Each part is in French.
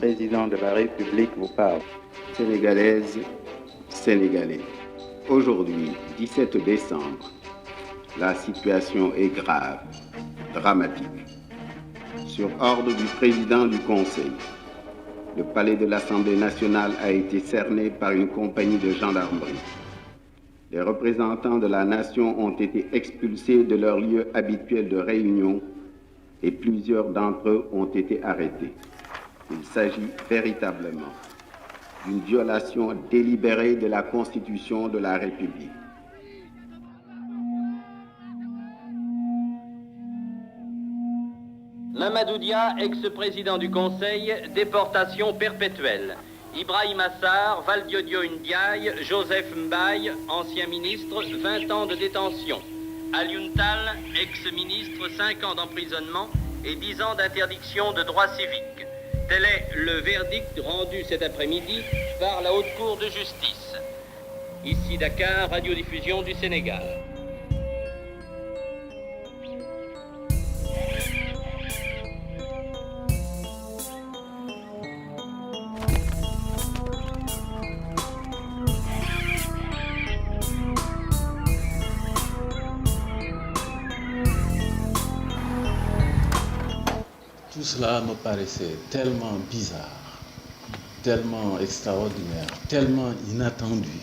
président de la République vous parle. Sénégalaises, Sénégalais. Aujourd'hui, 17 décembre, la situation est grave, dramatique. Sur ordre du président du Conseil, le palais de l'Assemblée nationale a été cerné par une compagnie de gendarmerie. Les représentants de la nation ont été expulsés de leur lieu habituel de réunion et plusieurs d'entre eux ont été arrêtés. Il s'agit véritablement d'une violation délibérée de la Constitution de la République. Mamadou Dia, ex-président du Conseil, déportation perpétuelle. Ibrahim Assar, Valdiodio Ndiaye, Joseph Mbaye, ancien ministre, 20 ans de détention. Alioune Tall, ex-ministre, 5 ans d'emprisonnement et 10 ans d'interdiction de droits civiques. Tel est le verdict rendu cet après-midi par la Haute Cour de justice. Ici Dakar, radiodiffusion du Sénégal. Tout cela me paraissait tellement bizarre, tellement extraordinaire, tellement inattendu.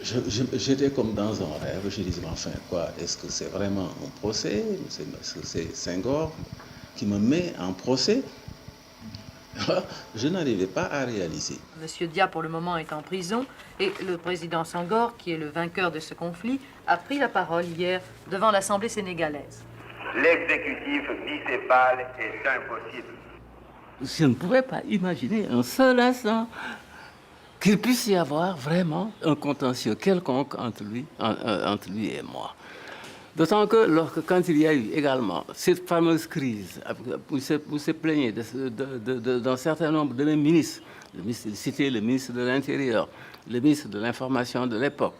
J'étais comme dans un rêve, je disais, enfin quoi, est-ce que c'est vraiment un procès? Est-ce que c'est Senghor qui me met en procès? Je n'arrivais pas à réaliser. Monsieur Dia, pour le moment, est en prison et le président Senghor, qui est le vainqueur de ce conflit, a pris la parole hier devant l'Assemblée sénégalaise. L'exécutif bicéphale est impossible. Je ne pouvais pas imaginer un seul instant qu'il puisse y avoir vraiment un contentieux quelconque entre lui et moi. D'autant que quand il y a eu également cette fameuse crise, où se plaignait d'un certain nombre de mes ministres, cité le ministre de l'Intérieur, le ministre de l'Information de l'époque,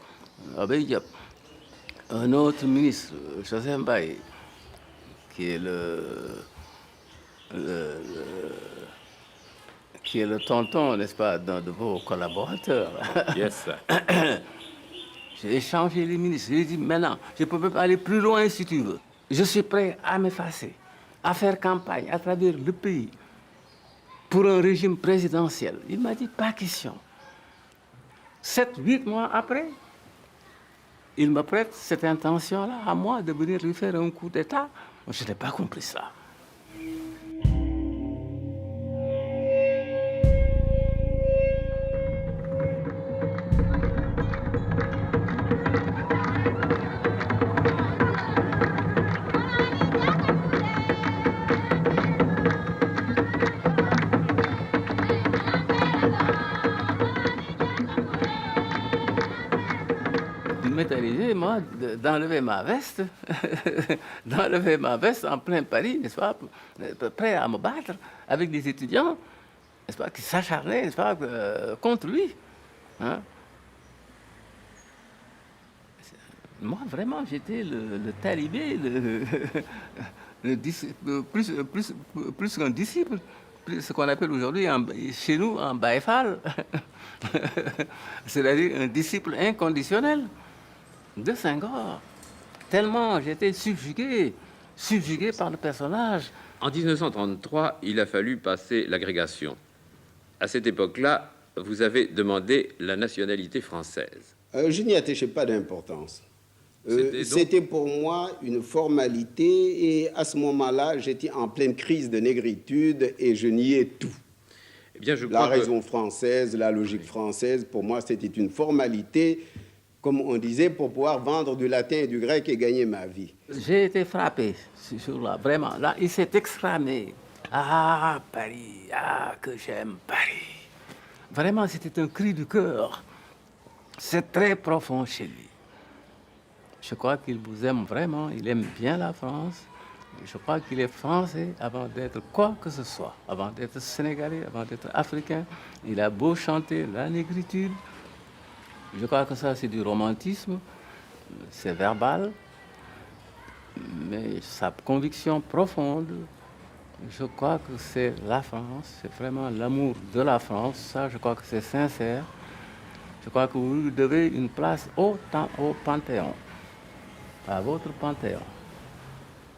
Abey Diop, un autre ministre, Joseph Mbaye, qui est le tonton, n'est-ce pas, d'un de vos collaborateurs. Yes. J'ai échangé les ministres. J'ai dit, maintenant, je peux même aller plus loin si tu veux. Je suis prêt à m'effacer, à faire campagne à travers le pays pour un régime présidentiel. Il m'a dit, pas question. 7, 8 mois après, il me prête cette intention-là à moi de venir lui faire un coup d'État. Je n'ai pas compris ça. Il m'est arrivé, moi, d'enlever ma veste, en plein Paris, n'est-ce pas, prêt à me battre avec des étudiants, n'est-ce pas, qui s'acharnaient, n'est-ce pas, contre lui. Hein? Moi, vraiment, j'étais le talibé, plus qu'un disciple, ce qu'on appelle aujourd'hui chez nous un baïfal, c'est-à-dire un disciple inconditionnel de Senghor. Tellement j'étais subjugué par le personnage. En 1933, il a fallu passer l'agrégation. À cette époque-là, vous avez demandé la nationalité française. Je n'y attachais pas d'importance. C'était pour moi une formalité et à ce moment-là, j'étais en pleine crise de négritude et je niais tout. Eh bien, la raison française, la logique française, pour moi, c'était une formalité, comme on disait, pour pouvoir vendre du latin et du grec et gagner ma vie. J'ai été frappé ce jour-là, vraiment. Là, il s'est exclamé « Ah, Paris, ah, que j'aime Paris !» Vraiment, c'était un cri du cœur. C'est très profond chez lui. Je crois qu'il vous aime vraiment, il aime bien la France. Je crois qu'il est français avant d'être quoi que ce soit, avant d'être sénégalais, avant d'être africain. Il a beau chanter la négritude. Je crois que ça, c'est du romantisme, c'est verbal, mais sa conviction profonde, Je crois que c'est la France, c'est vraiment l'amour de la France. Ça, je crois que c'est sincère. Je crois que vous lui devez une place au Panthéon, à votre Panthéon.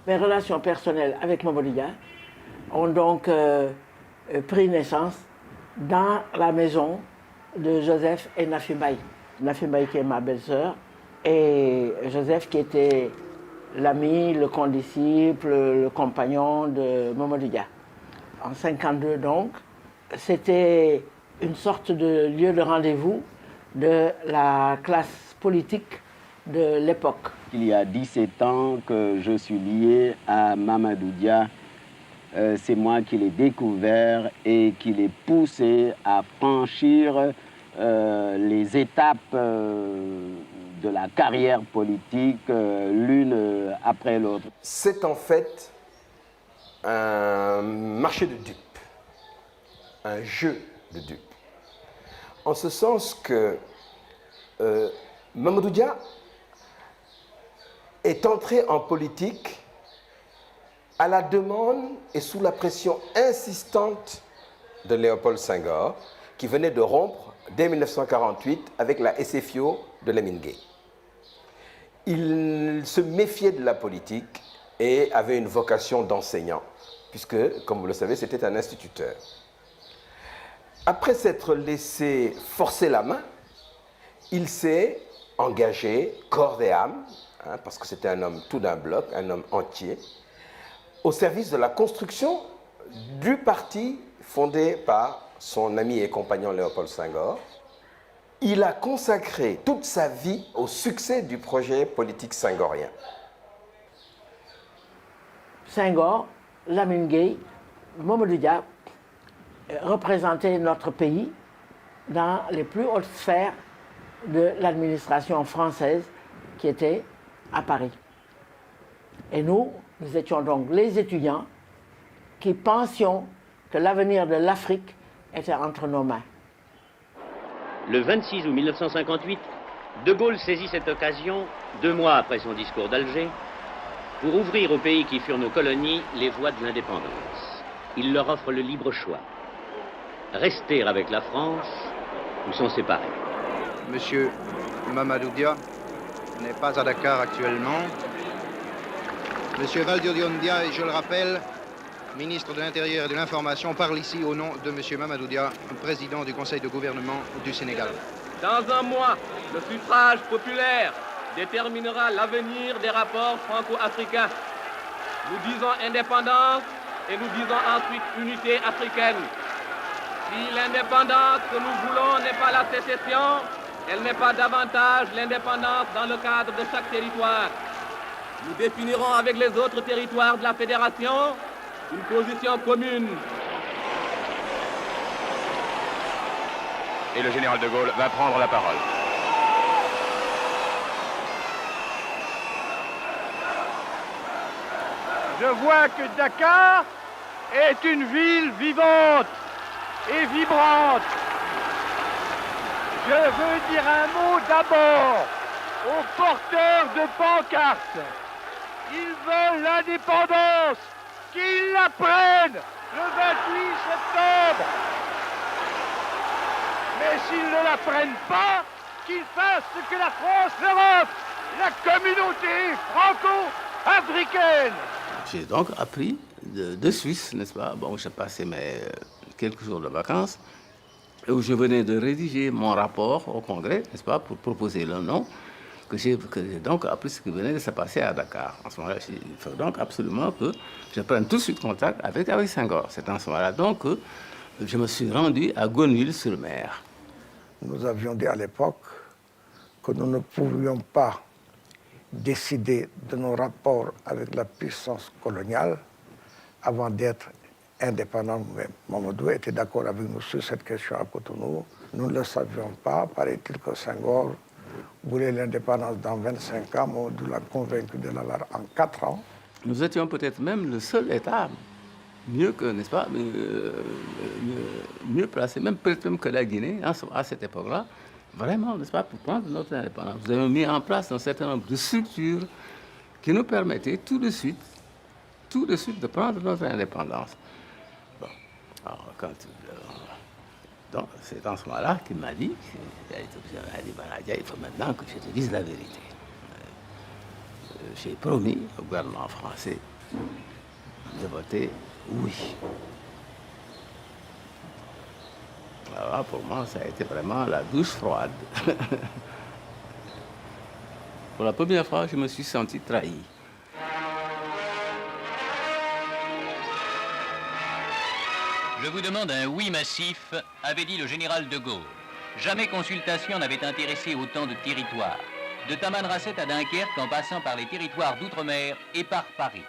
Mes relations personnelles avec Mamadou Dia ont donc pris naissance dans la maison de Joseph et Nafi Mbaye. Nafi Mbaye qui est ma belle-sœur et Joseph qui était l'ami, le condisciple, le compagnon de Mamadou Dia. En 1952 donc, c'était une sorte de lieu de rendez-vous de la classe politique de l'époque. Il y a 17 ans que je suis lié à Mamadou Dia. C'est moi qui l'ai découvert et qui l'ai poussé à franchir les étapes de la carrière politique l'une après l'autre. C'est en fait un marché de dupes, un jeu de dupes. En ce sens que Mamadou Dia est entré en politique à la demande et sous la pression insistante de Léopold Senghor, qui venait de rompre dès 1948 avec la SFIO de Lamine Gueye. Il se méfiait de la politique et avait une vocation d'enseignant, puisque, comme vous le savez, c'était un instituteur. Après s'être laissé forcer la main, il s'est engagé corps et âme, parce que c'était un homme tout d'un bloc, un homme entier, au service de la construction du parti fondé par son ami et compagnon Léopold Senghor. Il a consacré toute sa vie au succès du projet politique senghorien. Senghor, Lamine Gueye, Mamadou Dia représentaient notre pays dans les plus hautes sphères de l'administration française qui était à Paris. Et nous étions donc les étudiants qui pensions que l'avenir de l'Afrique était entre nos mains. Le 26 août 1958, De Gaulle saisit cette occasion, 2 mois après son discours d'Alger, pour ouvrir aux pays qui furent nos colonies les voies de l'indépendance. Il leur offre le libre choix. Rester avec la France ou s'en séparer. Monsieur Mamadou Dia n'est pas à Dakar actuellement. Monsieur Valdiodio Ndiaye, je le rappelle, ministre de l'Intérieur et de l'Information, parle ici au nom de Monsieur Mamadou Dia, président du Conseil de gouvernement du Sénégal. Dans un mois, le suffrage populaire déterminera l'avenir des rapports franco-africains. Nous disons indépendance et nous disons ensuite unité africaine. Si l'indépendance que nous voulons n'est pas la sécession, elle n'est pas davantage l'indépendance dans le cadre de chaque territoire. Nous définirons avec les autres territoires de la Fédération une position commune. Et le général de Gaulle va prendre la parole. Je vois que Dakar est une ville vivante et vibrante. Je veux dire un mot d'abord aux porteurs de pancartes. Ils veulent l'indépendance, qu'ils la prennent le 28 septembre. Mais s'ils ne la prennent pas, qu'ils fassent ce que la France leur offre, la communauté franco-africaine. J'ai donc appris de Suisse, n'est-ce pas? Bon, j'ai passé mes quelques jours de vacances, où je venais de rédiger mon rapport au Congrès, n'est-ce pas, pour proposer le nom, que j'ai donc appris ce qui venait de se passer à Dakar. En ce moment-là, il faut donc absolument que je prenne tout de suite contact avec Senghor. C'est en ce moment-là donc que je me suis rendu à Gonville-sur-Mer. Nous avions dit à l'époque que nous ne pouvions pas décider de nos rapports avec la puissance coloniale avant d'être indépendants nous-mêmes. Mamadou était d'accord avec nous sur cette question à Cotonou. Nous ne le savions pas. Paraît-il que Senghor voulait l'indépendance dans 25 ans. Mamadou l'a convaincu de l'avoir en 4 ans. Nous étions peut-être même le seul État mieux que, n'est-ce pas, mieux placé, même peut-être même que la Guinée, à cette époque-là, vraiment, n'est-ce pas, pour prendre notre indépendance. Nous avons mis en place un certain nombre de structures qui nous permettaient tout de suite tout de suite de prendre notre indépendance. Bon, alors donc c'est dans ce moment-là qu'il m'a dit, il faut maintenant que je te dise la vérité. J'ai promis au gouvernement français de voter oui. Alors pour moi, ça a été vraiment la douche froide. Pour la première fois, je me suis senti trahi. Je vous demande un oui massif, avait dit le général de Gaulle. Jamais consultation n'avait intéressé autant de territoires. De Tamanrasset à Dunkerque, en passant par les territoires d'outre-mer et par Paris.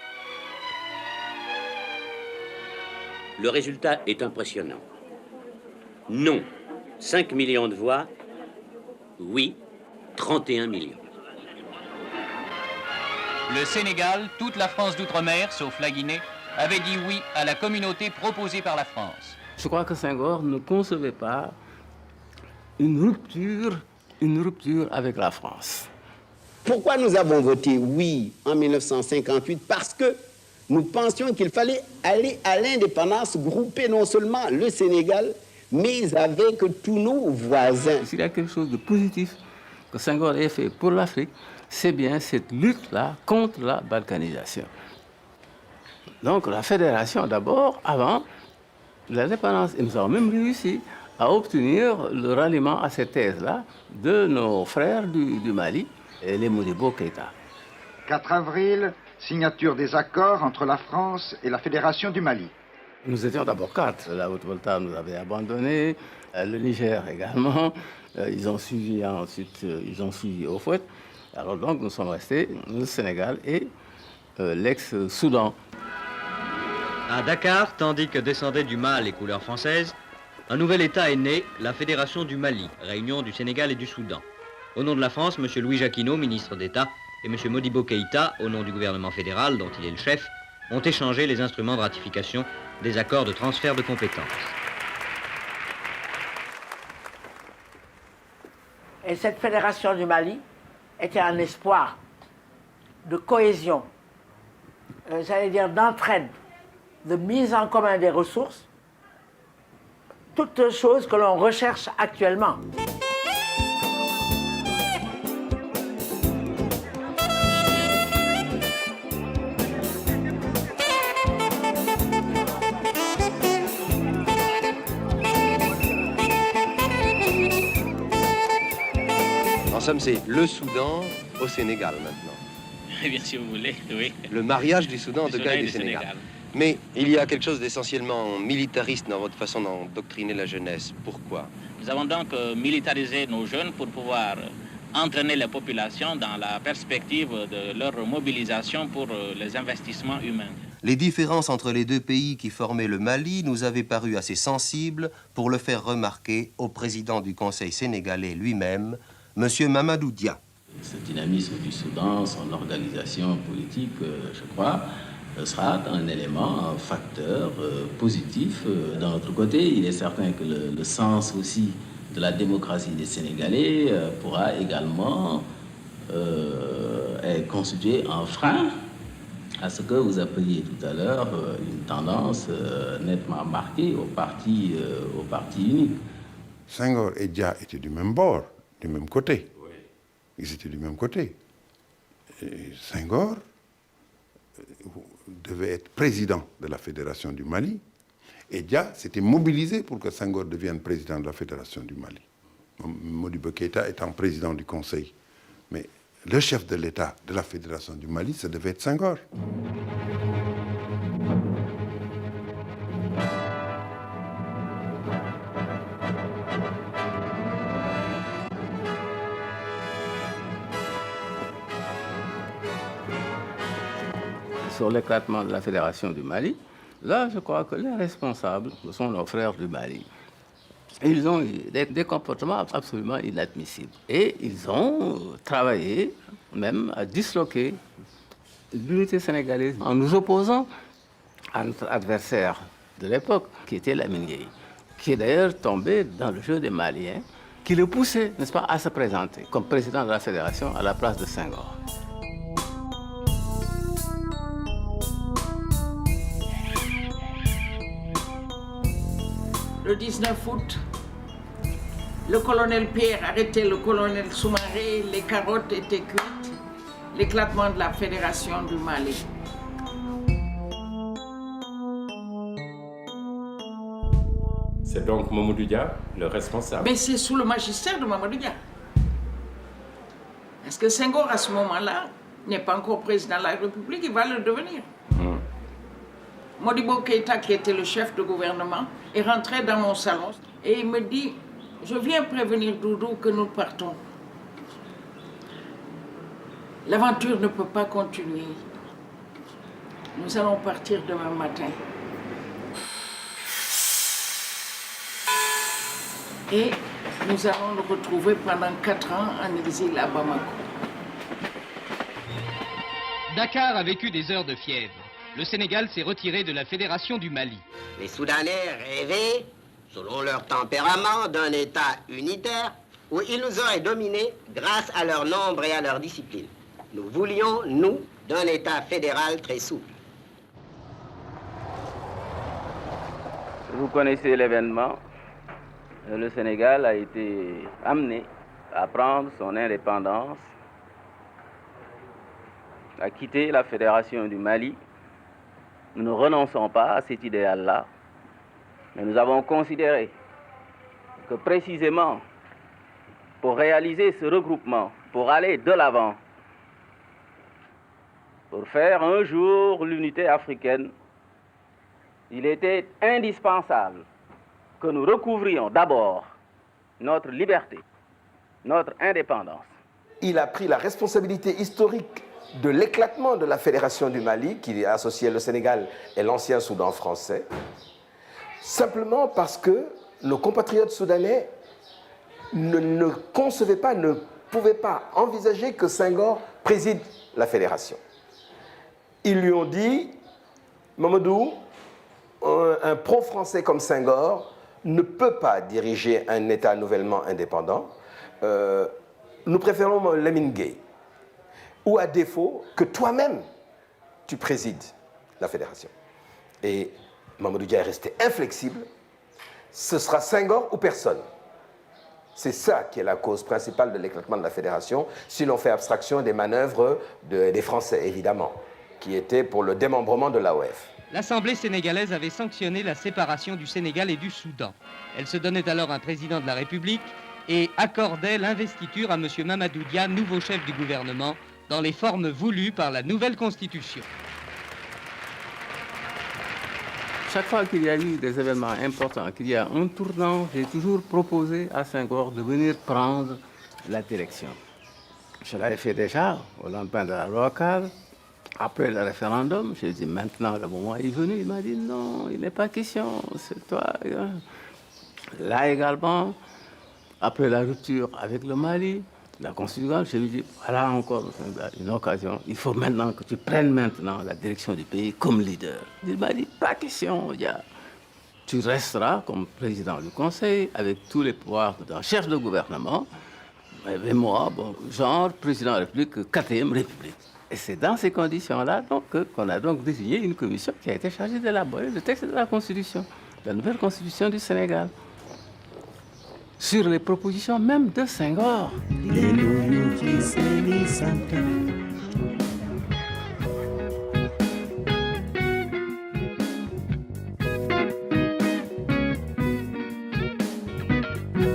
Le résultat est impressionnant. Non, 5 millions de voix. Oui, 31 millions. Le Sénégal, toute la France d'outre-mer, sauf la Guinée, avait dit oui à la communauté proposée par la France. Je crois que Senghor ne concevait pas une rupture avec la France. Pourquoi nous avons voté oui en 1958? Parce que nous pensions qu'il fallait aller à l'indépendance, grouper non seulement le Sénégal, mais avec tous nos voisins. S'il y a quelque chose de positif que Senghor ait fait pour l'Afrique, c'est bien cette lutte-là contre la balkanisation. Donc la fédération d'abord, avant l'indépendance, et nous avons même réussi à obtenir le ralliement à cette thèse-là de nos frères du Mali, et les Modibo Keïta. 4 avril, signature des accords entre la France et la Fédération du Mali. Nous étions d'abord 4. La Haute-Volta nous avait abandonnés, le Niger également. Ils ont suivi ensuite, ils ont suivi au fouet. Alors donc nous sommes restés le Sénégal et l'ex-Soudan. À Dakar, tandis que descendaient du mât les couleurs françaises, un nouvel État est né, la Fédération du Mali, réunion du Sénégal et du Soudan. Au nom de la France, M. Louis Jacquinot, ministre d'État, et M. Modibo Keïta, au nom du gouvernement fédéral, dont il est le chef, ont échangé les instruments de ratification des accords de transfert de compétences. Et cette fédération du Mali était un espoir de cohésion, j'allais dire d'entraide, de mise en commun des ressources, toutes choses que l'on recherche actuellement. En somme, c'est le Soudan au Sénégal maintenant. Eh bien, si vous voulez, oui. Le mariage du Soudan, en tout cas, et du Sénégal. Mais il y a quelque chose d'essentiellement militariste dans votre façon d'endoctriner la jeunesse. Pourquoi? Nous avons donc militarisé nos jeunes pour pouvoir entraîner la population dans la perspective de leur mobilisation pour les investissements humains. Les différences entre les deux pays qui formaient le Mali nous avaient paru assez sensibles pour le faire remarquer au président du Conseil sénégalais lui-même, M. Mamadou Dia. Ce dynamisme du Soudan, son organisation politique, je crois, sera un élément, un facteur positif. D'un autre côté, il est certain que le sens aussi de la démocratie des Sénégalais pourra également être constitué un frein à ce que vous appeliez tout à l'heure une tendance nettement marquée au parti unique. Senghor et Dia étaient du même bord, du même côté. Oui. Ils étaient du même côté. Et Senghor devait être président de la Fédération du Mali. Et Dia s'était mobilisé pour que Senghor devienne président de la Fédération du Mali. Modibo Keïta étant président du Conseil. Mais le chef de l'État de la Fédération du Mali, ça devait être Senghor. Sur l'éclatement de la Fédération du Mali, là, je crois que les responsables sont nos frères du Mali. Ils ont eu des comportements absolument inadmissibles. Et ils ont travaillé même à disloquer l'unité sénégalaise en nous opposant à notre adversaire de l'époque, qui était Lamine Gueye, qui est d'ailleurs tombé dans le jeu des Maliens, qui le poussait, n'est-ce pas, à se présenter comme président de la Fédération à la place de Senghor. le 19 août, le colonel Pierre arrêtait le colonel Soumaré, les carottes étaient cuites, l'éclatement de la Fédération du Mali. C'est donc Mamadou Dia le responsable. Mais c'est sous le magistère de Mamadou Dia. Parce que Senghor, à ce moment-là, n'est pas encore président de la République, il va le devenir. Modibo Keïta, qui était le chef de gouvernement, est rentré dans mon salon et il me dit « Je viens prévenir Doudou que nous partons. L'aventure ne peut pas continuer. Nous allons partir demain matin. » Et nous allons le retrouver pendant 4 ans en exil à Bamako. Dakar a vécu des heures de fièvre. Le Sénégal s'est retiré de la Fédération du Mali. Les Soudanais rêvaient, selon leur tempérament, d'un État unitaire où ils nous auraient dominés grâce à leur nombre et à leur discipline. Nous voulions, nous, d'un État fédéral très souple. Vous connaissez l'événement. Le Sénégal a été amené à prendre son indépendance, à quitter la Fédération du Mali. Nous ne renonçons pas à cet idéal-là, mais nous avons considéré que précisément pour réaliser ce regroupement, pour aller de l'avant, pour faire un jour l'unité africaine, il était indispensable que nous recouvrions d'abord notre liberté, notre indépendance. Il a pris la responsabilité historique de l'éclatement de la Fédération du Mali, qui associait le Sénégal et l'ancien Soudan français, simplement parce que nos compatriotes soudanais ne concevaient pas, ne pouvaient pas envisager que Senghor préside la Fédération. Ils lui ont dit, Mamadou, un pro-français comme Senghor ne peut pas diriger un État nouvellement indépendant. Nous préférons Lamine Gueye. Ou à défaut, que toi-même, tu présides la Fédération. Et Mamadou Dia est resté inflexible. Ce sera Senghor ou personne. C'est ça qui est la cause principale de l'éclatement de la Fédération, si l'on fait abstraction des manœuvres des Français, évidemment, qui étaient pour le démembrement de l'AOF. L'Assemblée sénégalaise avait sanctionné la séparation du Sénégal et du Soudan. Elle se donnait alors un président de la République et accordait l'investiture à M. Mamadou Dia, nouveau chef du gouvernement, dans les formes voulues par la nouvelle Constitution. Chaque fois qu'il y a eu des événements importants, qu'il y a un tournant, j'ai toujours proposé à Senghor de venir prendre la direction. Je l'avais fait déjà au lendemain de la loi cadre. Après le référendum, j'ai dit maintenant le moment est venu. Il m'a dit non, il n'est pas question, c'est toi. Là également, après la rupture avec le Mali, la Constitution, je lui ai dit voilà encore une occasion. Il faut maintenant que tu prennes maintenant la direction du pays comme leader. Il m'a dit pas question, tu resteras comme président du Conseil avec tous les pouvoirs d'un chef de gouvernement. Et moi, genre président de la République, 4e République. Et c'est dans ces conditions-là qu'on a donc désigné une commission qui a été chargée d'élaborer le texte de la Constitution, la nouvelle Constitution du Sénégal, sur les propositions même de Senghor.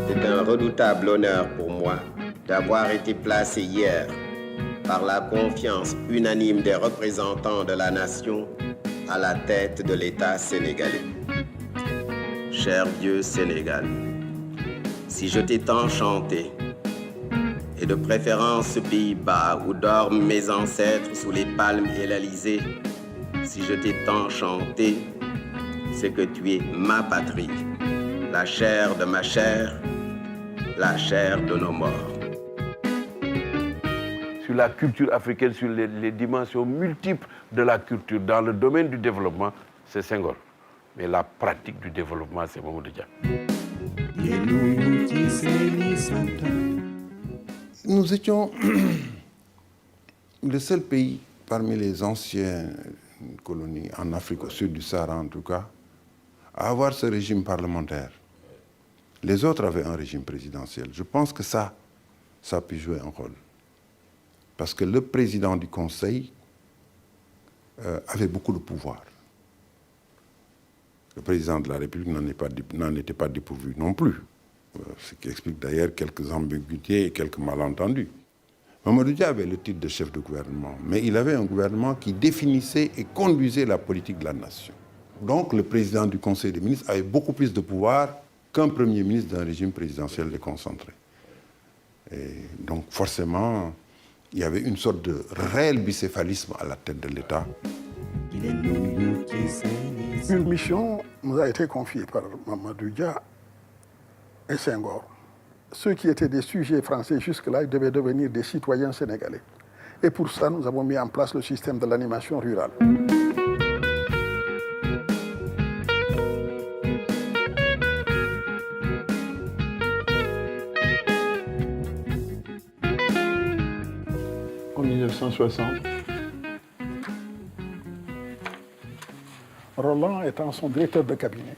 C'est un redoutable honneur pour moi d'avoir été placé hier par la confiance unanime des représentants de la nation à la tête de l'État sénégalais. Cher vieux Sénégal, si je t'ai tant chanté, et de préférence ce pays bas où dorment mes ancêtres sous les palmes et l'Alizé, si je t'ai tant chanté, c'est que tu es ma patrie, la chair de ma chair, la chair de nos morts. Sur la culture africaine, sur les dimensions multiples de la culture, dans le domaine du développement, c'est Senghor. Mais la pratique du développement, c'est Mamadou Dia. Nous étions le seul pays parmi les anciennes colonies, en Afrique, au sud du Sahara en tout cas, à avoir ce régime parlementaire. Les autres avaient un régime présidentiel. Je pense que ça a pu jouer un rôle. Parce que le président du Conseil avait beaucoup de pouvoir. Le président de la République n'en était pas dépourvu non plus. Ce qui explique d'ailleurs quelques ambiguïtés et quelques malentendus. Mamadou Dia avait le titre de chef de gouvernement, mais il avait un gouvernement qui définissait et conduisait la politique de la nation. Donc le président du Conseil des ministres avait beaucoup plus de pouvoir qu'un premier ministre d'un régime présidentiel déconcentré. Et donc forcément, il y avait une sorte de réel bicéphalisme à la tête de l'État. Une mission nous a été confiée par Mamadou Dia et Senghor. Ceux qui étaient des sujets français jusque-là, ils devaient devenir des citoyens sénégalais. Et pour ça, nous avons mis en place le système de l'animation rurale. En 1960, Roland étant son directeur de cabinet,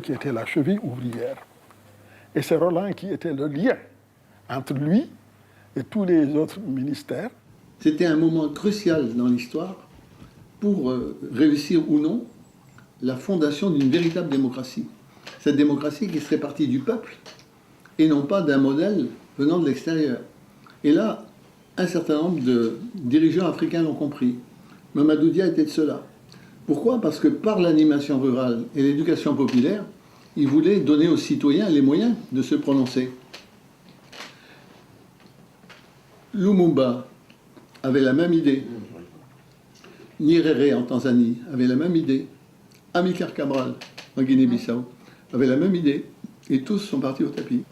qui était la cheville ouvrière. Et c'est Roland qui était le lien entre lui et tous les autres ministères. C'était un moment crucial dans l'histoire pour réussir ou non la fondation d'une véritable démocratie. Cette démocratie qui serait partie du peuple et non pas d'un modèle venant de l'extérieur. Et là, un certain nombre de dirigeants africains l'ont compris. Mamadou Dia était de ceux-là. Pourquoi? Parce que par l'animation rurale et l'éducation populaire, il voulait donner aux citoyens les moyens de se prononcer. Lumumba avait la même idée. Nyerere en Tanzanie avait la même idée. Amilcar Cabral en Guinée-Bissau avait la même idée. Et tous sont partis au tapis.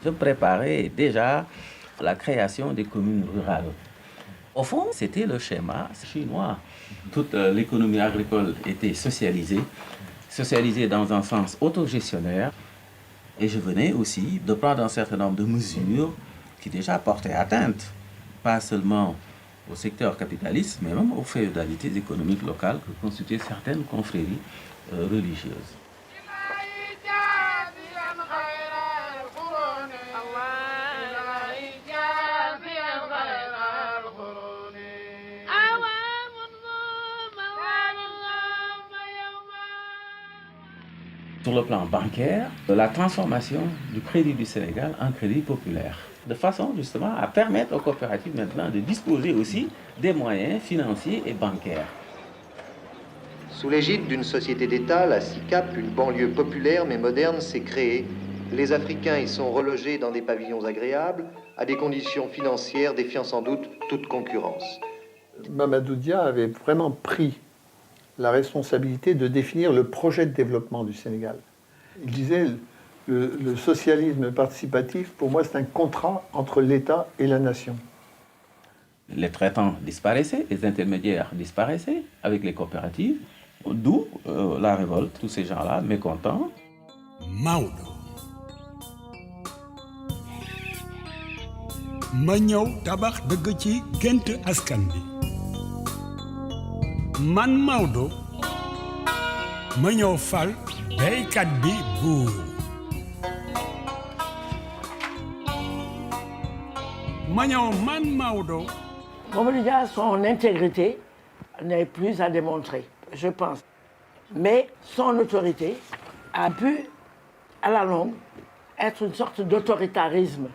Je préparais déjà la création des communes rurales. Au fond, c'était le schéma chinois. Toute l'économie agricole était socialisée dans un sens autogestionnaire. Et je venais aussi de prendre un certain nombre de mesures qui déjà portaient atteinte, pas seulement au secteur capitaliste, mais même aux féodalités économiques locales que constituaient certaines confréries religieuses. Sur le plan bancaire, la transformation du crédit du Sénégal en crédit populaire, de façon justement à permettre aux coopératives maintenant de disposer aussi des moyens financiers et bancaires. Sous l'égide d'une société d'État, la SICAP, une banlieue populaire mais moderne s'est créée. Les Africains y sont relogés dans des pavillons agréables, à des conditions financières défiant sans doute toute concurrence. Mamadou Dia avait vraiment pris la responsabilité de définir le projet de développement du Sénégal. Il disait le socialisme participatif, pour moi, c'est un contrat entre l'État et la nation. Les traitants disparaissaient, les intermédiaires disparaissaient avec les coopératives, d'où la révolte, tous ces gens-là mécontents. Maodo. ma ñëw tabax dëgg ci gént askan bi man Maodo ma ñëw fal béykat bi buur ma ñëw man Maodo. Mamadou Dia, son intégrité n'est plus à démontrer, je pense. Mais son autorité a pu, à la longue, être une sorte d'autoritarisme.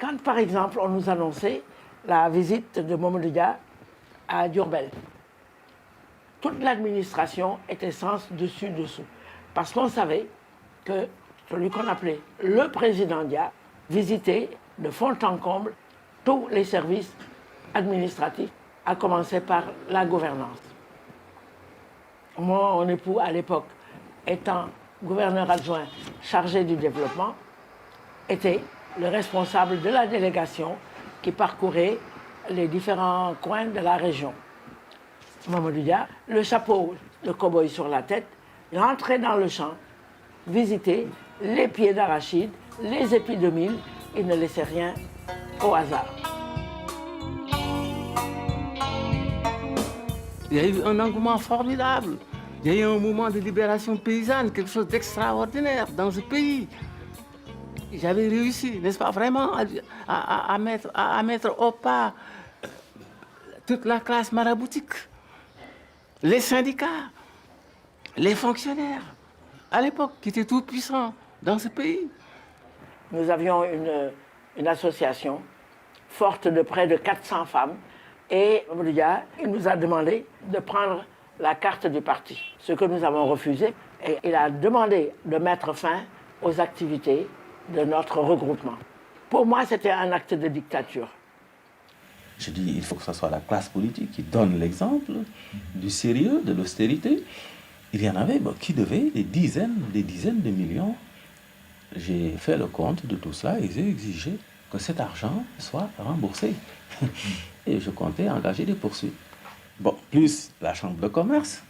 Quand, par exemple, on nous annonçait la visite de Mamadou Dia à Diourbel, toute l'administration était sens dessus-dessous. Parce qu'on savait que celui qu'on appelait le président Dia visitait de fond en comble tous les services administratifs, à commencer par la gouvernance. Moi, mon époux, à l'époque, étant gouverneur adjoint chargé du développement, était le responsable de la délégation qui parcourait les différents coins de la région. Mamadou Dia, le chapeau de cow-boy sur la tête, rentrait dans le champ, visitait les pieds d'arachide, les épis de mil, il ne laissait rien au hasard. Il y a eu un engouement formidable. Il y a eu un mouvement de libération paysanne, quelque chose d'extraordinaire dans ce pays. J'avais réussi, n'est-ce pas, vraiment à mettre au pas toute la classe maraboutique, les syndicats, les fonctionnaires, à l'époque, qui étaient tout puissants dans ce pays. Nous avions une association forte de près de 400 femmes et Mamadou Dia, il nous a demandé de prendre la carte du parti, ce que nous avons refusé, et il a demandé de mettre fin aux activités de notre regroupement. Pour moi, c'était un acte de dictature. Je dis, il faut que ce soit la classe politique qui donne l'exemple du sérieux, de l'austérité. Il y en avait qui devaient des dizaines de millions. J'ai fait le compte de tout cela et j'ai exigé que cet argent soit remboursé. Et je comptais engager des poursuites. Bon, plus la chambre de commerce.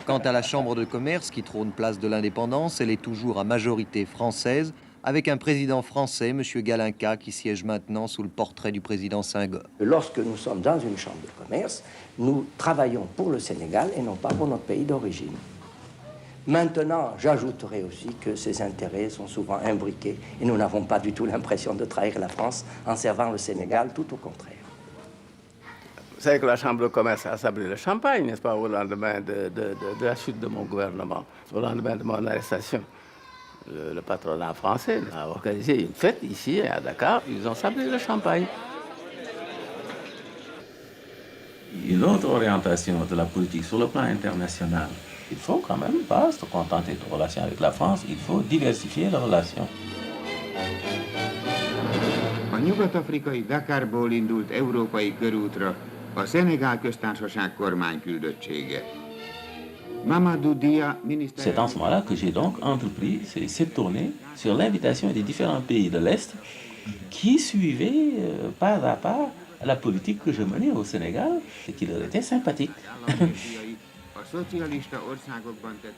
Quant à la chambre de commerce qui trône place de l'indépendance, elle est toujours à majorité française, avec un président français, M. Galinka, qui siège maintenant sous le portrait du président Senghor. Lorsque nous sommes dans une chambre de commerce, nous travaillons pour le Sénégal et non pas pour notre pays d'origine. Maintenant, j'ajouterai aussi que ces intérêts sont souvent imbriqués et nous n'avons pas du tout l'impression de trahir la France en servant le Sénégal, tout au contraire. Vous savez que la Chambre de commerce a sablé le champagne, n'est-ce pas, au lendemain de la chute de mon gouvernement, au lendemain de mon arrestation. Le patronat français a organisé une fête ici à Dakar, ils ont sablé le champagne. Une autre orientation de la politique sur le plan international, il faut quand même pas se contenter de relations avec la France, il faut diversifier les relations. A nyugat-afrikai Dakarból indult európai körútra a Szenegál köztársaság kormányküldöttsége. C'est en ce moment-là que j'ai donc entrepris cette tournée sur l'invitation des différents pays de l'Est qui suivaient pas à pas la politique que je menais au Sénégal et qui leur était sympathique.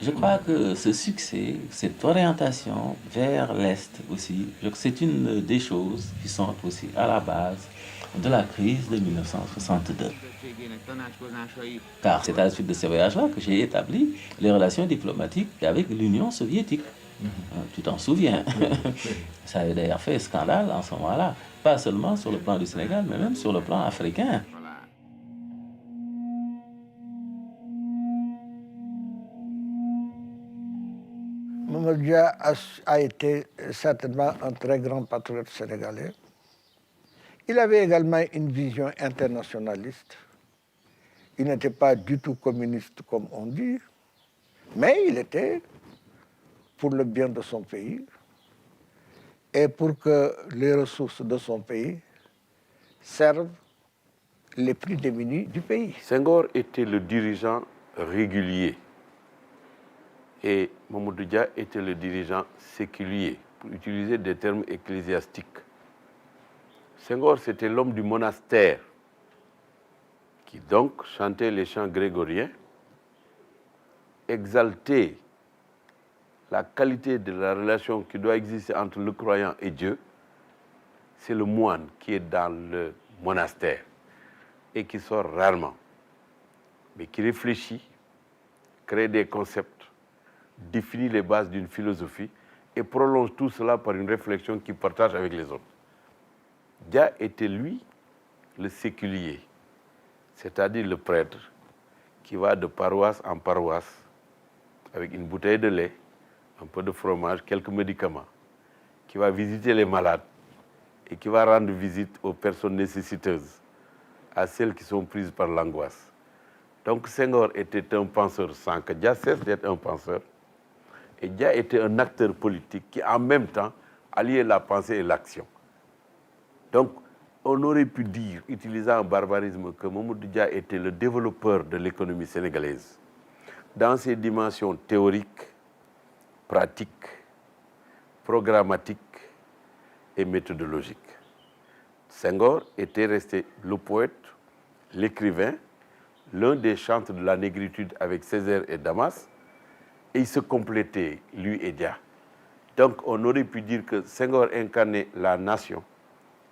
Je crois que ce succès, cette orientation vers l'Est aussi, c'est une des choses qui sont aussi à la base de la crise de 1962. Car c'est à la suite de ce voyage-là que j'ai établi les relations diplomatiques avec l'Union soviétique. Tu t'en souviens. Ça a d'ailleurs fait scandale en ce moment-là, pas seulement sur le plan du Sénégal, mais même sur le plan africain. Mamadou Dia a été certainement un très grand patriote sénégalais. Il avait également une vision internationaliste. Il n'était pas du tout communiste comme on dit, mais il était pour le bien de son pays et pour que les ressources de son pays servent les plus démunis du pays. Senghor était le dirigeant régulier et Mamadou Dia était le dirigeant séculier, pour utiliser des termes ecclésiastiques. Senghor, c'était l'homme du monastère qui donc chantait les chants grégoriens, exaltait la qualité de la relation qui doit exister entre le croyant et Dieu. C'est le moine qui est dans le monastère et qui sort rarement, mais qui réfléchit, crée des concepts, définit les bases d'une philosophie et prolonge tout cela par une réflexion qu'il partage avec les autres. Dia était, lui, le séculier, c'est-à-dire le prêtre qui va de paroisse en paroisse avec une bouteille de lait, un peu de fromage, quelques médicaments, qui va visiter les malades et qui va rendre visite aux personnes nécessiteuses, à celles qui sont prises par l'angoisse. Donc Senghor était un penseur sans que Dia cesse d'être un penseur, et Dia était un acteur politique qui en même temps alliait la pensée et l'action. Donc, on aurait pu dire, utilisant un barbarisme, que Mamadou Dia était le développeur de l'économie sénégalaise, dans ses dimensions théoriques, pratiques, programmatiques et méthodologiques. Senghor était resté le poète, l'écrivain, l'un des chantres de la négritude avec Césaire et Damas, et ils se complétaient, lui et Dia. Donc, on aurait pu dire que Senghor incarnait la nation,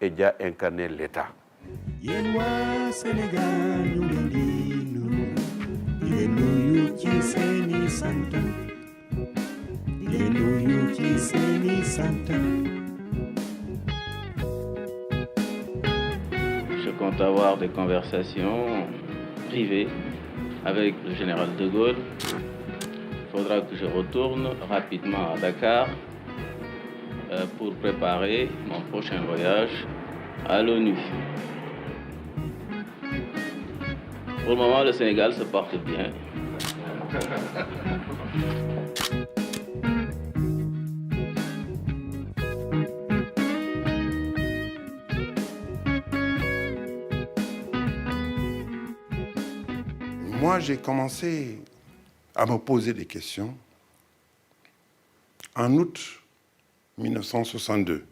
et Dia incarné l'État. Je compte avoir des conversations privées avec le général de Gaulle. Il faudra que je retourne rapidement à Dakar pour préparer mon prochain voyage à l'ONU. Pour le moment, le Sénégal se porte bien. Moi, j'ai commencé à me poser des questions en août 1962,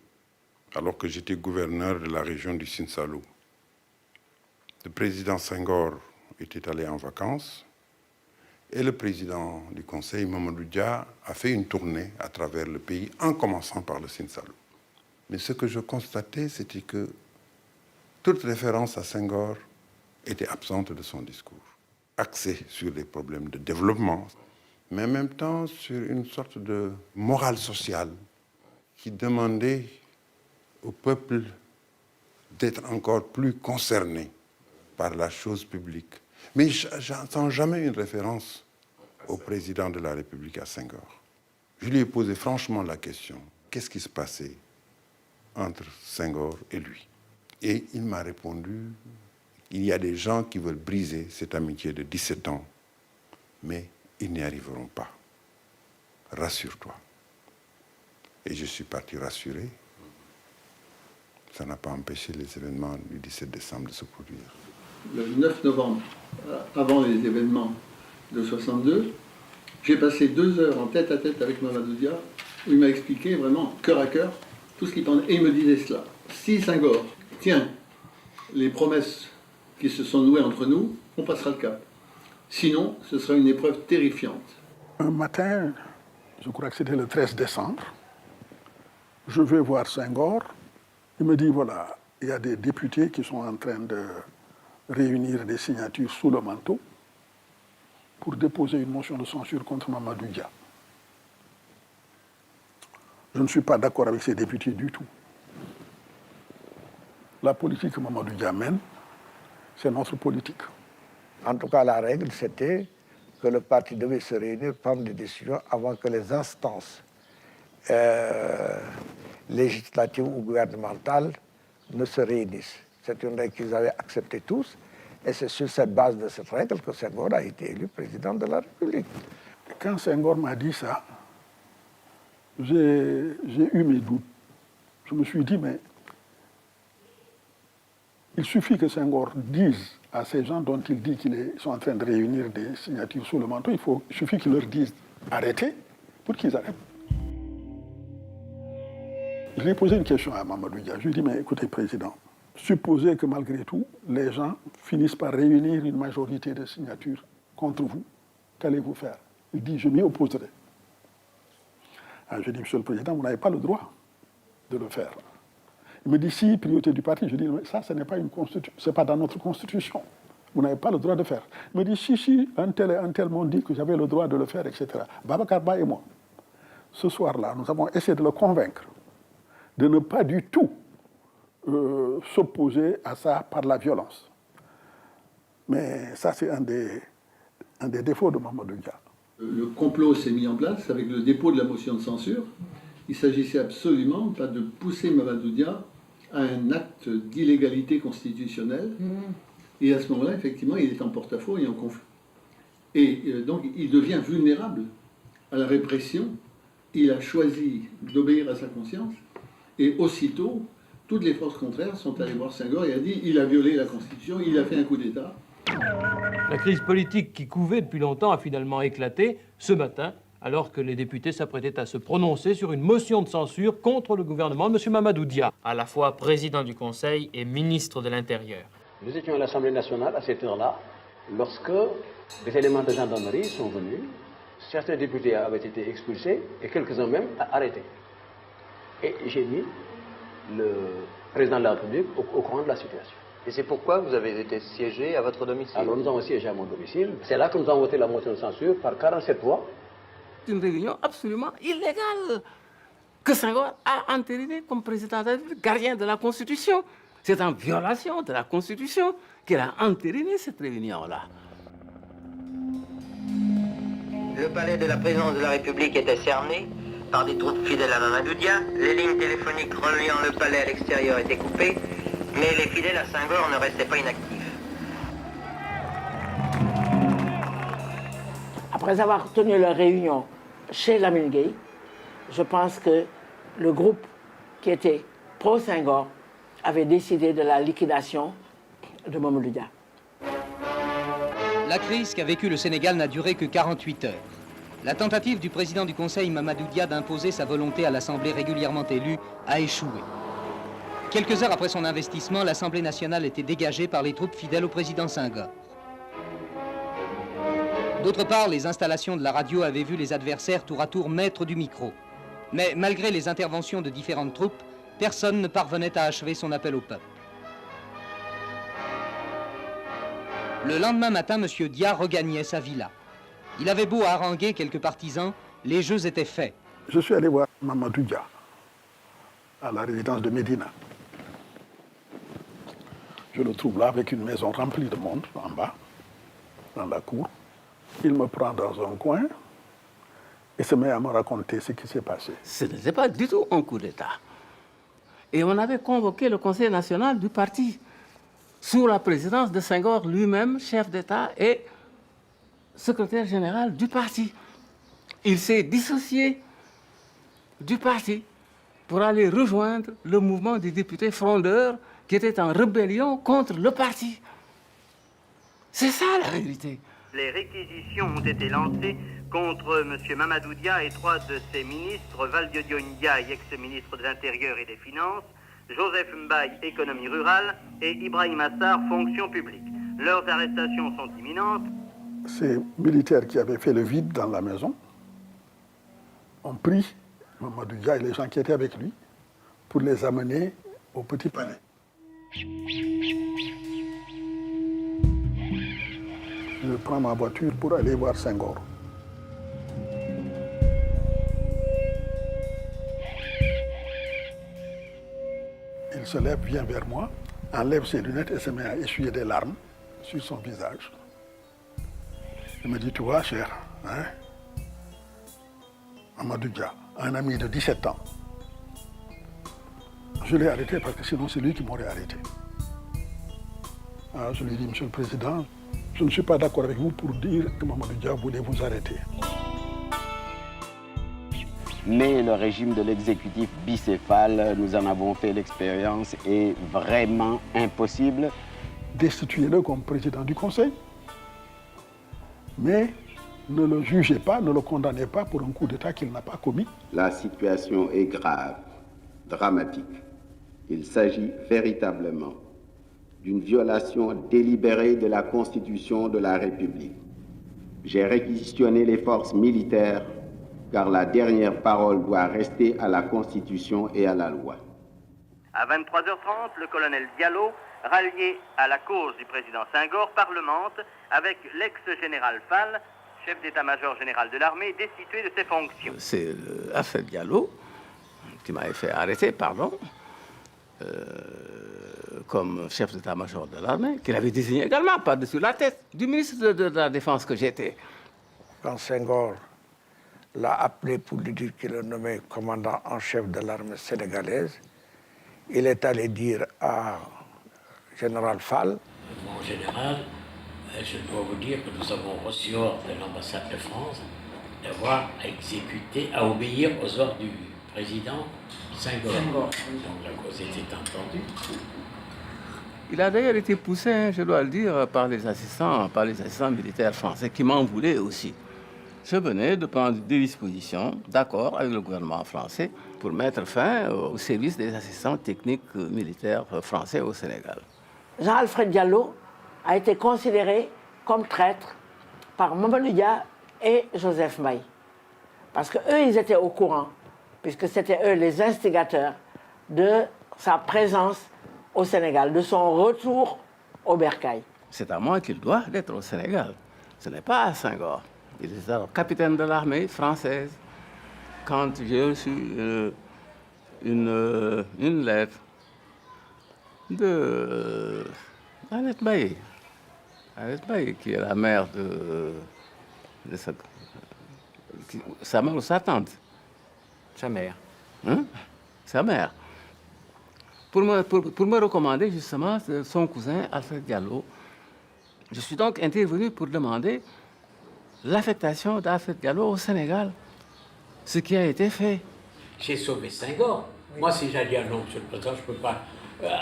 alors que j'étais gouverneur de la région du Sine-Saloum. Le président Senghor était allé en vacances et le président du Conseil, Mamadou Dia, a fait une tournée à travers le pays en commençant par le Sine-Saloum. Mais ce que je constatais, c'était que toute référence à Senghor était absente de son discours, axé sur les problèmes de développement, mais en même temps sur une sorte de morale sociale qui demandait au peuple d'être encore plus concerné par la chose publique. Mais j'entends jamais une référence au président de la République, à Senghor. Je lui ai posé franchement la question, qu'est-ce qui se passait entre Senghor et lui? Et il m'a répondu, il y a des gens qui veulent briser cette amitié de 17 ans, mais ils n'y arriveront pas. Rassure-toi. Et je suis parti rassuré. Ça n'a pas empêché les événements du 17 décembre de se produire. Le 9 novembre, avant les événements de 62, j'ai passé 2 heures en tête-à-tête avec Mamadou Dia, où il m'a expliqué vraiment, cœur à cœur, tout ce qu'il pensait. Et il me disait cela. Si Senghor tient les promesses qui se sont nouées entre nous, on passera le cap. Sinon, ce sera une épreuve terrifiante. Un matin, je crois que c'était le 13 décembre, je vais voir Senghor. Il me dit, voilà, il y a des députés qui sont en train de réunir des signatures sous le manteau pour déposer une motion de censure contre Mamadou Dia. Je ne suis pas d'accord avec ces députés du tout. La politique que Mamadou Dia mène, c'est notre politique. En tout cas, la règle, c'était que le parti devait se réunir, prendre des décisions avant que les instances législatives ou gouvernementales ne se réunissent. C'est une règle qu'ils avaient acceptée tous, et c'est sur cette base de cette règle que Senghor a été élu président de la République. Quand Senghor m'a dit ça, j'ai eu mes doutes. Je me suis dit, mais il suffit que Senghor dise à ces gens dont il dit qu'ils sont en train de réunir des signatures sous le manteau, il suffit qu'il leur dise arrêtez pour qu'ils arrêtent. Je lui ai posé une question à Mamadou Dia. Je lui ai dit, mais écoutez, Président, supposez que malgré tout, les gens finissent par réunir une majorité de signatures contre vous, qu'allez-vous faire? Il dit, je m'y opposerai. Je dis, Monsieur le Président, vous n'avez pas le droit de le faire. Il me dit, si, priorité du parti. Je dis, mais ça, ce n'est pas une constitution, c'est pas dans notre constitution. Vous n'avez pas le droit de faire. Il me dit, si, un tel et un tel m'ont dit que j'avais le droit de le faire, etc. Babacar Ba et moi, ce soir-là, nous avons essayé de le convaincre de ne pas du tout s'opposer à ça par la violence. Mais ça, c'est un des défauts de Mamadou Dia. Le complot s'est mis en place avec le dépôt de la motion de censure. Il s'agissait absolument pas de pousser Mamadou Dia à un acte d'illégalité constitutionnelle. Et à ce moment-là, effectivement, il est en porte-à-faux et en conflit. Et donc, il devient vulnérable à la répression. Il a choisi d'obéir à sa conscience. Et aussitôt, toutes les forces contraires sont allées voir Senghor et a dit il a violé la Constitution, il a fait un coup d'État. La crise politique qui couvait depuis longtemps a finalement éclaté ce matin, alors que les députés s'apprêtaient à se prononcer sur une motion de censure contre le gouvernement de M. Mamadou Dia. À la fois président du Conseil et ministre de l'Intérieur. Nous étions à l'Assemblée nationale à cette heure-là, lorsque des éléments de gendarmerie sont venus. Certains députés avaient été expulsés et quelques-uns même arrêtés. Et j'ai mis le président de la République au courant de la situation. Et c'est pourquoi vous avez été siégé à votre domicile? Alors nous avons siégé à mon domicile. C'est là que nous avons voté la motion de censure par 47 voix. C'est une réunion absolument illégale que Senghor a entériné comme président de la République, gardien de la Constitution. C'est en violation de la Constitution qu'il a entériné cette réunion-là. Le palais de la présidence de la République était cerné par des troupes fidèles à Mamadou Dia. Les lignes téléphoniques reliant le palais à l'extérieur étaient coupées, mais les fidèles à Senghor ne restaient pas inactifs. Après avoir tenu leur réunion chez Lamine Gueye, je pense que le groupe qui était pro-Senghor avait décidé de la liquidation de Mamadou Dia. La crise qu'a vécue le Sénégal n'a duré que 48 heures. La tentative du président du Conseil, Mamadou Dia, d'imposer sa volonté à l'Assemblée régulièrement élue a échoué. Quelques heures après son investissement, l'Assemblée nationale était dégagée par les troupes fidèles au président Senghor. D'autre part, les installations de la radio avaient vu les adversaires tour à tour maîtres du micro. Mais malgré les interventions de différentes troupes, personne ne parvenait à achever son appel au peuple. Le lendemain matin, M. Dia regagnait sa villa. Il avait beau haranguer quelques partisans, les jeux étaient faits. Je suis allé voir Mamadou Dia à la résidence de Médina. Je le trouve là avec une maison remplie de monde en bas, dans la cour. Il me prend dans un coin et se met à me raconter ce qui s'est passé. Ce n'était pas du tout un coup d'État. Et on avait convoqué le Conseil national du parti, sous la présidence de Senghor lui-même, chef d'État et secrétaire général du parti. Il s'est dissocié du parti pour aller rejoindre le mouvement des députés frondeurs qui étaient en rébellion contre le parti. C'est ça la vérité. Les réquisitions ont été lancées contre M. Mamadou Dia et 3 de ses ministres, Valdiodio Ndiaye, ex-ministre de l'Intérieur et des Finances, Joseph Mbaye, économie rurale, et Ibrahim Assar, fonction publique. Leurs arrestations sont imminentes. Ces militaires qui avaient fait le vide dans la maison ont pris Mamadou Dia et les gens qui étaient avec lui pour les amener au Petit Palais. Je prends ma voiture pour aller voir Senghor. Il se lève, vient vers moi, enlève ses lunettes et se met à essuyer des larmes sur son visage. Il me dit, tu vois, cher, hein, Mamadou Dia, un ami de 17 ans. Je l'ai arrêté parce que sinon c'est lui qui m'aurait arrêté. Alors je lui dis, Monsieur le Président, je ne suis pas d'accord avec vous pour dire que Mamadou Dia voulait vous arrêter. Mais le régime de l'exécutif bicéphale, nous en avons fait l'expérience, est vraiment impossible. Destituez-le comme président du Conseil, mais ne le jugez pas, ne le condamnez pas pour un coup d'État qu'il n'a pas commis. La situation est grave, dramatique. Il s'agit véritablement d'une violation délibérée de la Constitution de la République. J'ai réquisitionné les forces militaires car la dernière parole doit rester à la Constitution et à la loi. À 23h30, le colonel Diallo, rallié à la cause du président Senghor, parlemente avec l'ex-général Fall, chef d'état-major général de l'armée, destitué de ses fonctions. C'est l'affaire Diallo qui m'avait fait arrêter, comme chef d'état-major de l'armée, qu'il avait désigné également par-dessus la tête du ministre de la Défense que j'étais. Quand Senghor l'a appelé pour lui dire qu'il le nommait commandant en chef de l'armée sénégalaise, il est allé dire à général Fall. Mon général, je dois vous dire que nous avons reçu ordre de l'ambassade de France d'avoir à exécuter, à obéir aux ordres du président Senghor. Donc la cause était entendue. Il a d'ailleurs été poussé, je dois le dire, par les assistants militaires français qui m'en voulaient aussi. Je venais de prendre des dispositions, d'accord avec le gouvernement français, pour mettre fin au service des assistants techniques militaires français au Sénégal. Jean-Alfred Diallo a été considéré comme traître par Mamadou Dia et Joseph Mbaye. Parce qu'eux, ils étaient au courant, puisque c'était eux les instigateurs de sa présence au Sénégal, de son retour au bercail? C'est à moi qu'il doit d'être au Sénégal. Ce n'est pas à Senghor. Il est alors capitaine de l'armée française. Quand j'ai reçu une lettre de Annette Bailly, qui est la mère de sa mère ou sa tante. Sa mère. Hein? Sa mère. Pour me recommander justement son cousin Alfred Diallo. Je suis donc intervenu pour demander l'affectation d'Alfred Diallo au Sénégal, ce qui a été fait. J'ai sauvé Senghor. Oui. Moi, si j'ai dit non, Monsieur le Président, je ne peux pas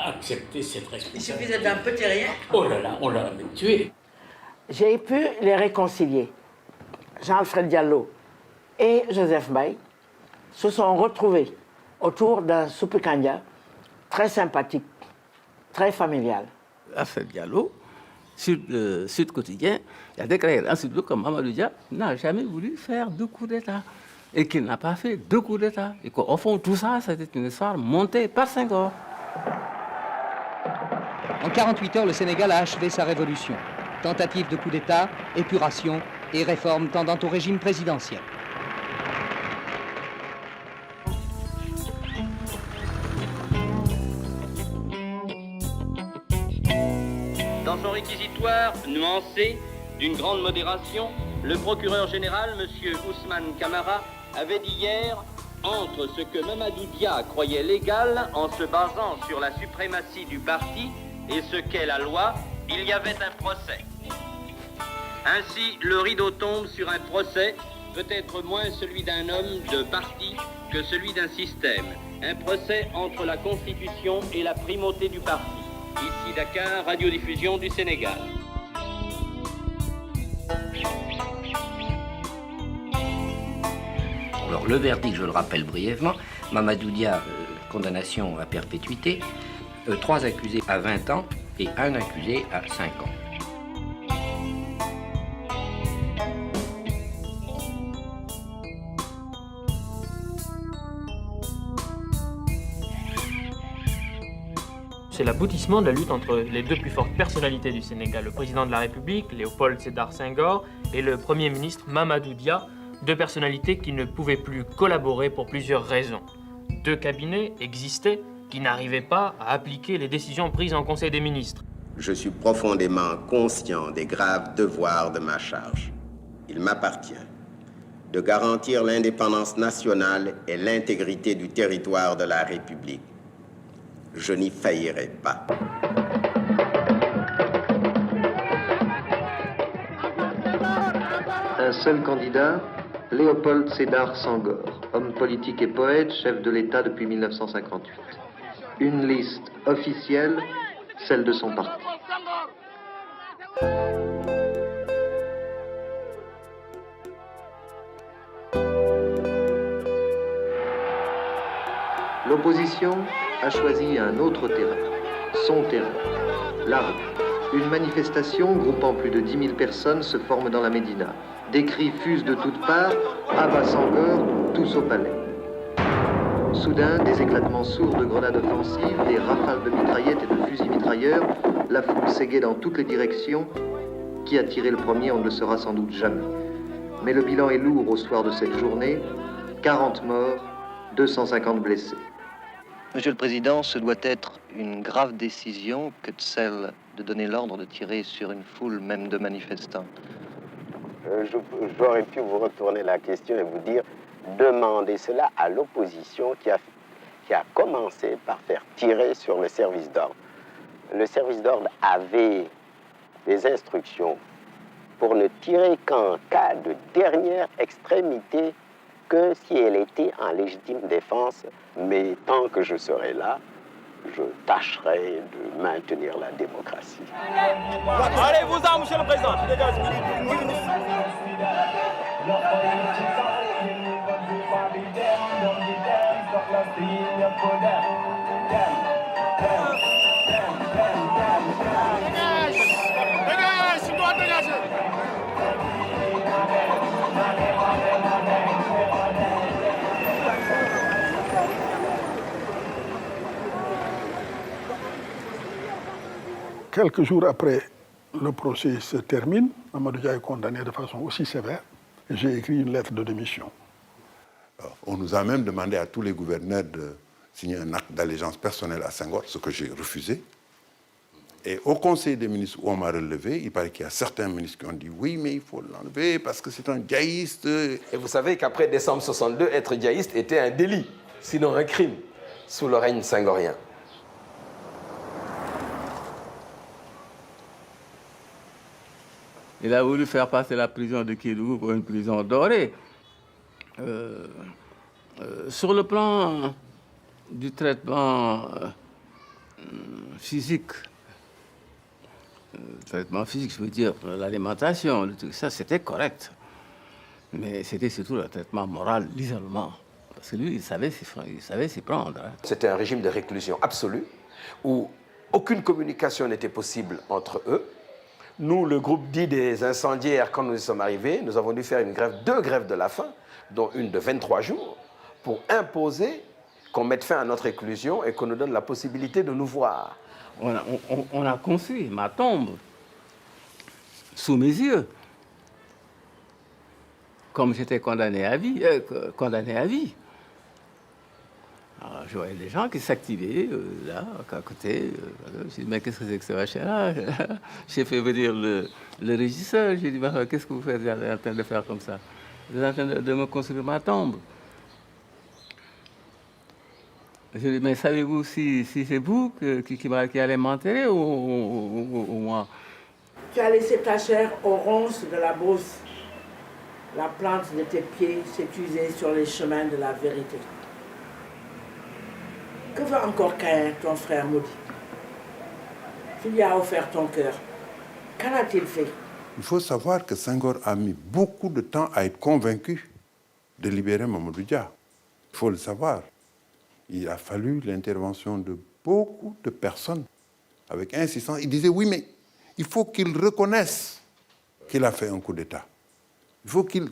accepter cette responsabilité. Il suffisait d'un petit rien. Oh là là, on l'a même tué. J'ai pu les réconcilier. Jean-Alfred Diallo et Joseph Mbaye se sont retrouvés autour d'un souper candia très sympathique, très familial. Alfred Diallo, sur le Sud Quotidien, il a déclaré ensuite que Mamadou Dia n'a jamais voulu faire de coup d'État et qu'il n'a pas fait de coup d'État. Et qu'au fond, tout ça, c'était une histoire montée par Senghor. En 48 heures, le Sénégal a achevé sa révolution. Tentative de coup d'État, épuration et réforme tendant au régime présidentiel. Dans son réquisitoire nuancé, d'une grande modération, le procureur général, M. Ousmane Camara, avait dit hier, entre ce que Mamadou Dia croyait légal en se basant sur la suprématie du parti et ce qu'est la loi, il y avait un procès. Ainsi, le rideau tombe sur un procès, peut-être moins celui d'un homme de parti que celui d'un système. Un procès entre la Constitution et la primauté du parti. Ici Dakar, radiodiffusion du Sénégal. Alors le verdict, je le rappelle brièvement, Mamadou Dia, condamnation à perpétuité, 3 accusés à 20 ans et 1 accusé à 5 ans. C'est l'aboutissement de la lutte entre les deux plus fortes personnalités du Sénégal, le président de la République, Léopold Sédar Senghor, et le Premier ministre Mamadou Dia, deux personnalités qui ne pouvaient plus collaborer pour plusieurs raisons. Deux cabinets existaient qui n'arrivaient pas à appliquer les décisions prises en Conseil des ministres. Je suis profondément conscient des graves devoirs de ma charge. Il m'appartient de garantir l'indépendance nationale et l'intégrité du territoire de la République. Je n'y faillirai pas. Un seul candidat, Léopold Sédar Senghor, homme politique et poète, chef de l'État depuis 1958. Une liste officielle, celle de son parti. L'opposition a choisi un autre terrain, son terrain, la rue. Une manifestation groupant plus de 10 000 personnes se forme dans la Médina. Des cris fusent de toutes parts, à bas Senghor, tous au palais. Soudain, des éclatements sourds de grenades offensives, des rafales de mitraillettes et de fusils mitrailleurs, la foule s'égaye dans toutes les directions. Qui a tiré le premier, on ne le saura sans doute jamais. Mais le bilan est lourd au soir de cette journée, 40 morts, 250 blessés. Monsieur le Président, ce doit être une grave décision que de celle de donner l'ordre de tirer sur une foule, même de manifestants. J'aurais pu vous retourner la question et vous dire, demandez cela à l'opposition qui a commencé par faire tirer sur le service d'ordre. Le service d'ordre avait des instructions pour ne tirer qu'en cas de dernière extrémité, que si elle était en légitime défense, mais tant que je serai là, je tâcherai de maintenir la démocratie. Allez-vous-en, Monsieur le Président. Dégage, tu dois dégager. quelques jours après, le procès se termine. Mamadou Dia est condamné de façon aussi sévère. J'ai écrit une lettre de démission. On nous a même demandé à tous les gouverneurs de signer un acte d'allégeance personnelle à Senghor, ce que j'ai refusé. Et au Conseil des ministres où on m'a relevé, il paraît qu'il y a certains ministres qui ont dit oui, mais il faut l'enlever parce que c'est un djaïste. Et vous savez qu'après décembre 62, être djaïste était un délit, sinon un crime, sous le règne senghorien. Il a voulu faire passer la prison de Kédougou pour une prison dorée. Sur le plan du traitement physique, je veux dire, l'alimentation, ça c'était correct. Mais c'était surtout le traitement moral, l'isolement. Parce que lui, il savait s'y prendre. Hein. C'était un régime de réclusion absolue, où aucune communication n'était possible entre eux. Nous, le groupe dit des incendiaires, quand nous y sommes arrivés, nous avons dû faire deux grèves de la faim, dont une de 23 jours, pour imposer qu'on mette fin à notre réclusion et qu'on nous donne la possibilité de nous voir. On a construit ma tombe sous mes yeux. Comme j'étais condamné à vie. Alors, je voyais des gens qui s'activaient là, à côté. Je me suis dit, mais qu'est-ce que c'est que ce machin-là? J'ai fait venir le régisseur. J'ai dit, qu'est-ce que vous faites en train de faire comme ça? Vous êtes en train de me construire ma tombe. Je lui ai dit, mais savez-vous si c'est vous qui allez m'enterrer ou moi? Tu as laissé ta chair aux ronces de la brousse. La plante de tes pieds s'est usée sur les chemins de la vérité. Que veut encore Caïn, ton frère maudit? Tu lui as offert ton cœur. Qu'en a-t-il fait? Il faut savoir que Senghor a mis beaucoup de temps à être convaincu de libérer Mamadou Dia. Il faut le savoir. Il a fallu l'intervention de beaucoup de personnes avec insistance. Il disait oui, mais il faut qu'il reconnaisse qu'il a fait un coup d'État. Il faut qu'il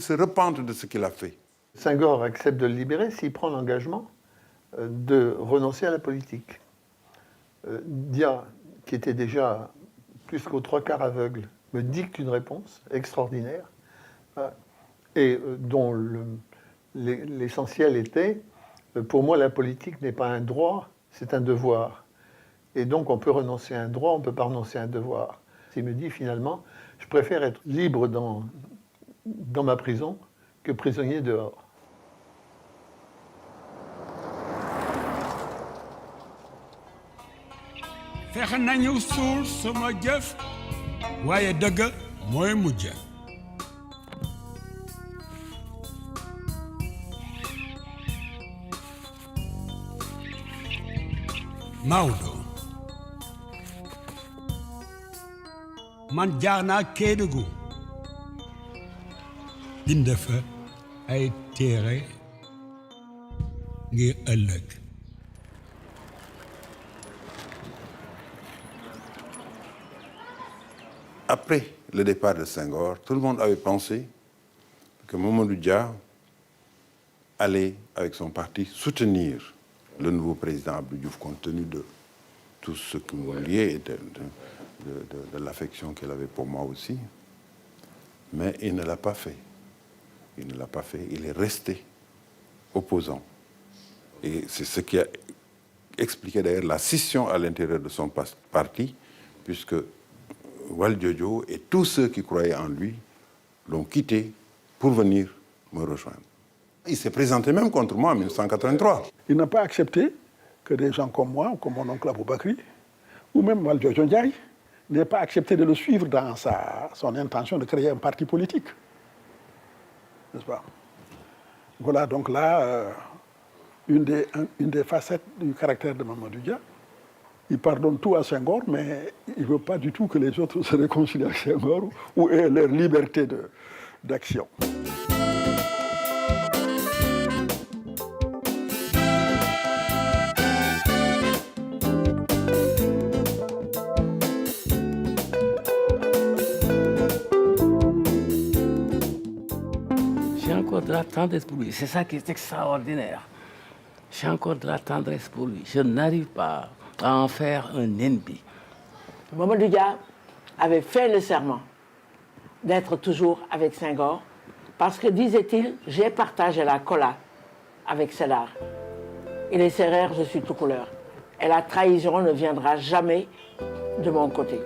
se repente de ce qu'il a fait. Senghor accepte de le libérer s'il prend l'engagement de renoncer à la politique. Dia, qui était déjà plus qu'aux 3/4 aveugle, me dicte une réponse extraordinaire et dont l'essentiel était pour moi, la politique n'est pas un droit, c'est un devoir. Et donc, on peut renoncer à un droit, on ne peut pas renoncer à un devoir. Il me dit, finalement, je préfère être libre dans ma prison que prisonnier dehors. fexe nañu suul sama jëf waaye dëgg mooy mujj. Maodo man jaar naa Kédougou bind fa ay téere ngir ëllëg. Après le départ de Senghor, tout le monde avait pensé que Mamadou Dia allait, avec son parti, soutenir le nouveau président Abdou Diouf, compte tenu de tout ce qui nous liait et de l'affection qu'il avait pour moi aussi. Mais il ne l'a pas fait. Il ne l'a pas fait. Il est resté opposant. Et c'est ce qui a expliqué d'ailleurs la scission à l'intérieur de son parti, puisque Valdiodio et tous ceux qui croyaient en lui l'ont quitté pour venir me rejoindre. Il s'est présenté même contre moi en 1983. Il n'a pas accepté que des gens comme moi, ou comme mon oncle Aboubakri, ou même Valdiodio Ndiaye, n'aient pas accepté de le suivre dans son intention de créer un parti politique. N'est-ce pas? Voilà donc là une des facettes du caractère de Mamadou Dia. Il pardonne tout à Senghor, mais il ne veut pas du tout que les autres se réconcilient avec Senghor ou aient leur liberté d'action. J'ai encore de la tendresse pour lui. C'est ça qui est extraordinaire. J'ai encore de la tendresse pour lui. Je n'arrive pas à en faire un ennemi. Mamadou Dia avait fait le serment d'être toujours avec Senghor parce que, disait-il, j'ai partagé la cola avec Sédar. Il est sérère, je suis tout couleur. Et la trahison ne viendra jamais de mon côté.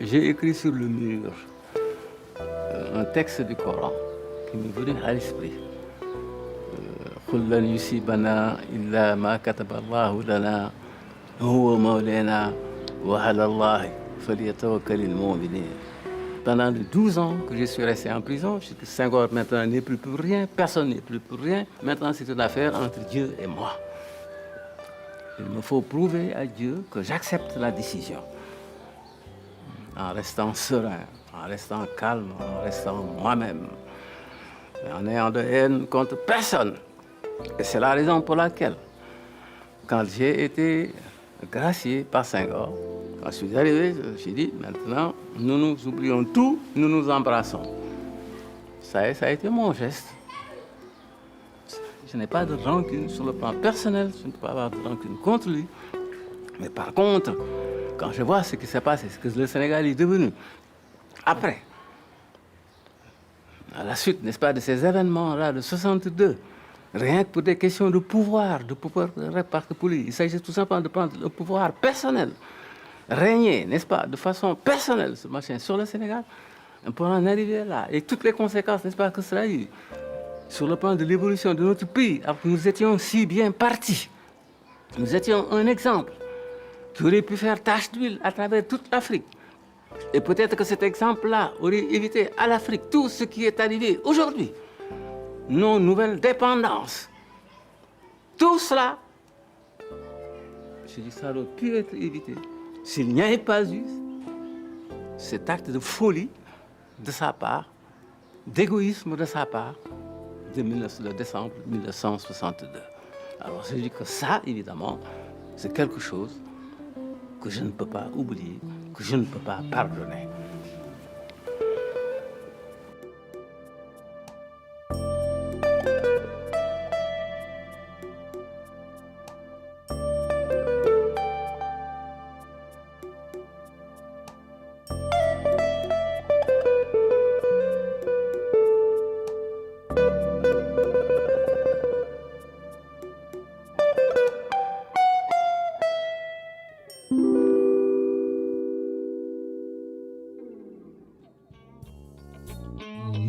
J'ai écrit sur le mur un texte du Coran qui m'est venu à l'esprit. قل لن يصيبنا إلا ما كتب الله لنا هو مولانا وعلى الله فليتوكل المؤمنين. Pendant les 12 ans que je suis resté en prison, Senghor maintenant n'est plus pour rien, personne n'est plus pour rien. Maintenant, c'est une affaire entre Dieu et moi. Il me faut prouver à Dieu que j'accepte la décision. En restant serein, en restant calme, en restant moi-même, en n'ayant de haine contre personne. Et c'est la raison pour laquelle, quand j'ai été gracié par Senghor, quand je suis arrivé, j'ai dit, maintenant, nous nous oublions tout, nous nous embrassons. Ça a été mon geste. Je n'ai pas de rancune sur le plan personnel, je ne peux pas avoir de rancune contre lui. Mais par contre, quand je vois ce qui s'est passé, ce que le Sénégal est devenu, après, à la suite, n'est-ce pas, de ces événements-là de 62, rien que pour des questions de pouvoir parce que pour lui, il s'agit tout simplement de prendre le pouvoir personnel, régner, n'est-ce pas, de façon personnelle, ce machin, sur le Sénégal, pour en arriver là, et toutes les conséquences, n'est-ce pas, que cela a eu, sur le plan de l'évolution de notre pays, alors que nous étions si bien partis, nous étions un exemple qui aurait pu faire tache d'huile à travers toute l'Afrique. Et peut-être que cet exemple-là aurait évité à l'Afrique tout ce qui est arrivé aujourd'hui. Nos nouvelles dépendances. Tout cela, je dis, ça aurait pu être évité s'il n'y avait pas eu cet acte de folie de sa part, d'égoïsme de sa part, de décembre 1962. Alors je dis que ça, évidemment, c'est quelque chose que je ne peux pas oublier, que je ne peux pas pardonner.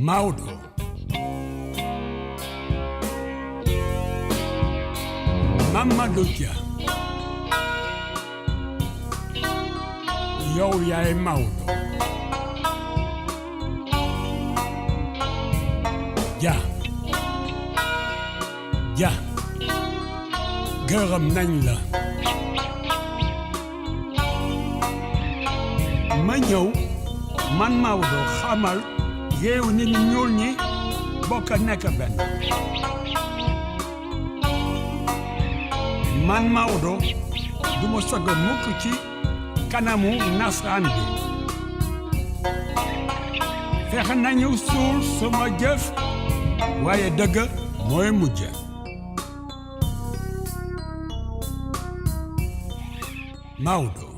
Maodo. Mamadou Dia. Yow yaay Maodo. Dia. Dia. Gërëm nañ la. Ma ñëw man Maodo xamal yeewu nit ñi ñuul ñi bokk nekk benn. Man Maodo du ma sëgg mukk ci kanamu nasaraan bi. Fexe nañu suul sama jëf waaye dëgg mooy mujj. Maodo.